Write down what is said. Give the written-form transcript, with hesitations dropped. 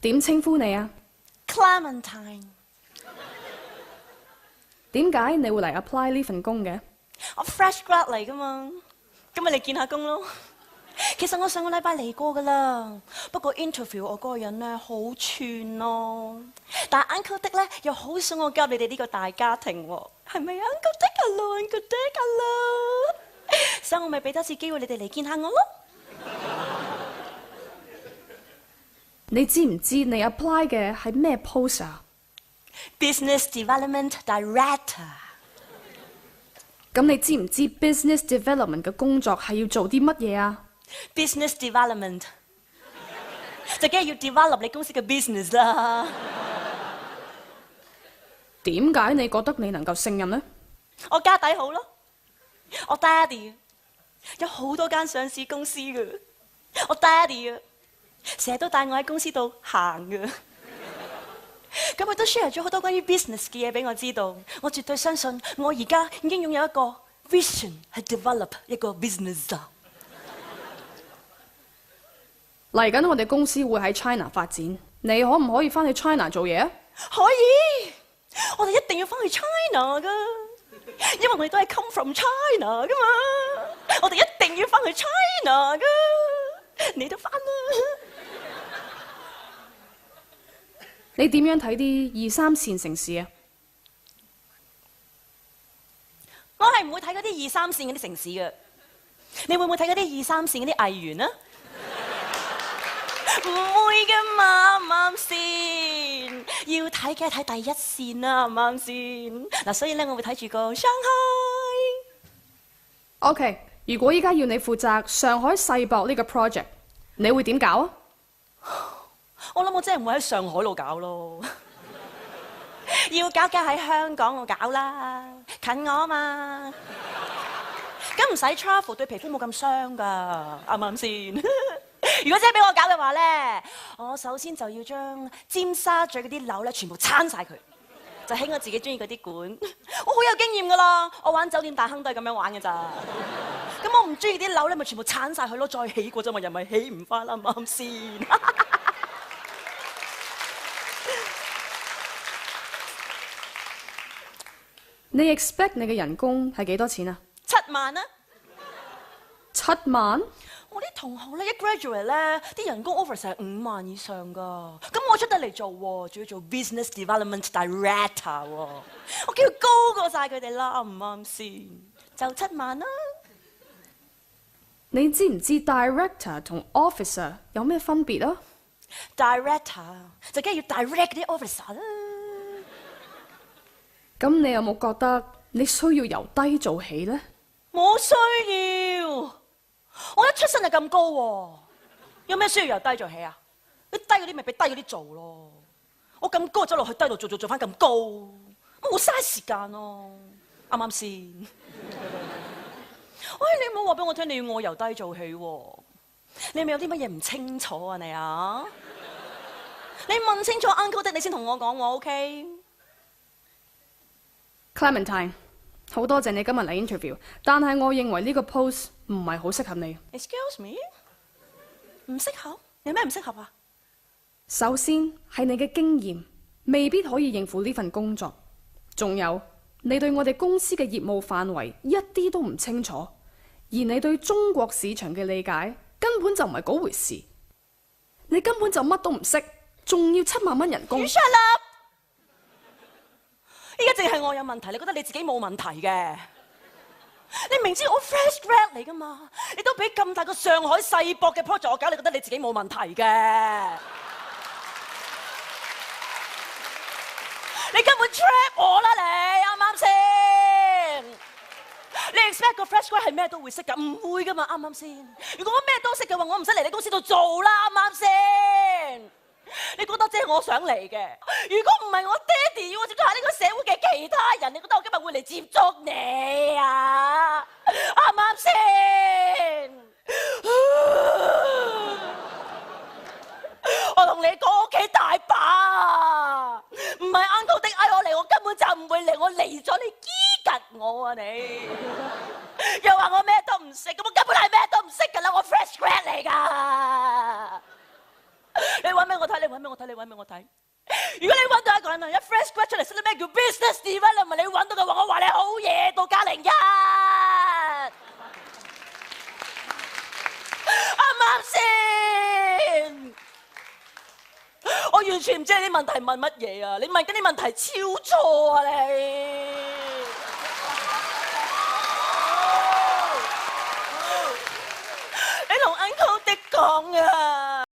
點稱呼你啊？ Clementine， 點解你會嚟 apply 呢份工嘅？我 fresh grad 嚟噶嘛，今日嚟見下工咯。其實我上個禮拜嚟過噶啦，不過 interview 我嗰個人咧好串咯，但係 Uncle Dick 咧又好想我加入你哋呢個大家庭喎，係咪 Uncle Dick？Hello，Uncle Dick，Hello， 所以我咪俾多次機會你哋嚟見下我咯。你知唔知你 apply 嘅係咩 post 啊？ Business Development Director。咁你知唔知 business development 嘅工作係要做啲乜嘢啊？ Business Development 就梗係要 develop 你公司嘅 business 啦。點解你覺得你能夠勝任呢？我家底好咯，我爹哋有好多間上市公司嘅，我爹哋啊成日都帶我喺公司度行嘅，咁佢都 share 咗好多關於 business 嘅嘢俾我知道。我絕對相信我而家已經擁有一個 vision 去 develop 一個 business 啊。嚟緊我哋公司會喺 China 發展，你可唔可以翻去 China 做嘢啊？可以，我哋一定要翻去 China 噶，因為我哋都係 come from China 噶嘛，我哋一定要翻去 China 噶，你都翻啦。你點樣睇啲2、3線城市啊？我係唔會睇嗰啲2、3線嗰啲城市嘅，你會唔會睇嗰啲2、3線嗰啲藝員啊？唔會噶嘛，啱唔啱先？要睇嘅睇第一線啦，啱唔啱先？嗱，所以咧我會睇住個上海。 OK， 如果依家要你負責上海世博呢個 project， 你會點搞啊？我諗我真係唔會喺上海度搞咯，要搞嘅喺香港度搞啦，近我啊嘛。咁唔使 travel， 對皮膚冇咁傷噶，啱唔啱先？如果真係俾我搞嘅話咧，我首先就要將尖沙咀嗰啲樓咧全部撐晒佢，就起我自己中意嗰啲館。我好有經驗噶啦，我玩酒店大亨都係咁樣玩嘅咋。咁我唔中意啲樓咧，咪全部撐晒佢咯，再起過啫嘛，又咪起唔翻啦，啱唔啱先？你 expect 你嘅人工係幾多錢啊7萬啊！ 7萬？我啲同學咧一 graduate 咧，啲人工 offer 成5萬以上噶。咁我出得嚟做喎，仲要做 business development director 喎，我叫佢高過晒佢哋啦，啱唔啱先？就7萬啦。你知唔知 director 同 officer 有咩分別啊？ director 就梗係要 direct 啲 officer 啦。咁你有冇覺得你需要由低做起呢？冇需要，我一出身就咁高喎，有咩需要由低做起啊？你低嗰啲咪俾低嗰啲做咯。我咁高走落去低度做翻咁高，我好嘥時間咯，啱唔啱先？喂，你唔好話俾我聽，你要我由低做起喎，你係咪有啲乜嘢唔清楚啊你啊？你問清楚 Uncle Dick 你先同我講喎 ，OK？ Clementine， 好多謝你今日嚟 interview， 但係我認為呢個 post 唔係好適合你。Excuse me， 唔適合？有咩唔適合啊？首先係你嘅經驗未必可以應付呢份工作，仲有你對我哋公司嘅業務範圍一啲都唔清楚，而你對中國市場嘅理解根本就唔係嗰回事，你根本就乜都唔識，仲要7萬蚊人工。You shut up！依家淨係我有問題，你覺得你自己冇問題嘅？你明知我 fresh grad 嚟噶嘛？你都俾咁大個上海世博嘅 project 我搞，你覺得你自己冇問題嘅？你根本 trap 我啦，你啱唔啱先？你 expect 個 fresh grad 係咩都會識噶？唔會噶嘛，啱唔啱先？如果我咩都識嘅話，我唔使嚟你公司度做啦，啱唔啱先？你覺得即係我想嚟嘅？如果唔係我爹哋要我接觸下呢個社會嘅其他人，你覺得我今日會嚟接觸你啊？啱唔啱先？我同你講，屋企大把，唔係 Uncle Dick嗌我嚟，我根本就唔會嚟。我嚟咗你激緊我啊你！又話我咩都唔識，咁我根本係咩都唔識噶啦，我 fresh grad 嚟噶。你揾咩俾我睇，你揾俾我睇，你揾俾我睇。如果你揾到一個人啊，一 fresh grad 出嚟識得咩叫 business development，你揾到嘅話，我話你好嘢到加01，啱唔啱先？我完全唔知你啲問題問乜嘢啊！你問緊啲問題超錯啊你！你同 Uncle Dick 講啊！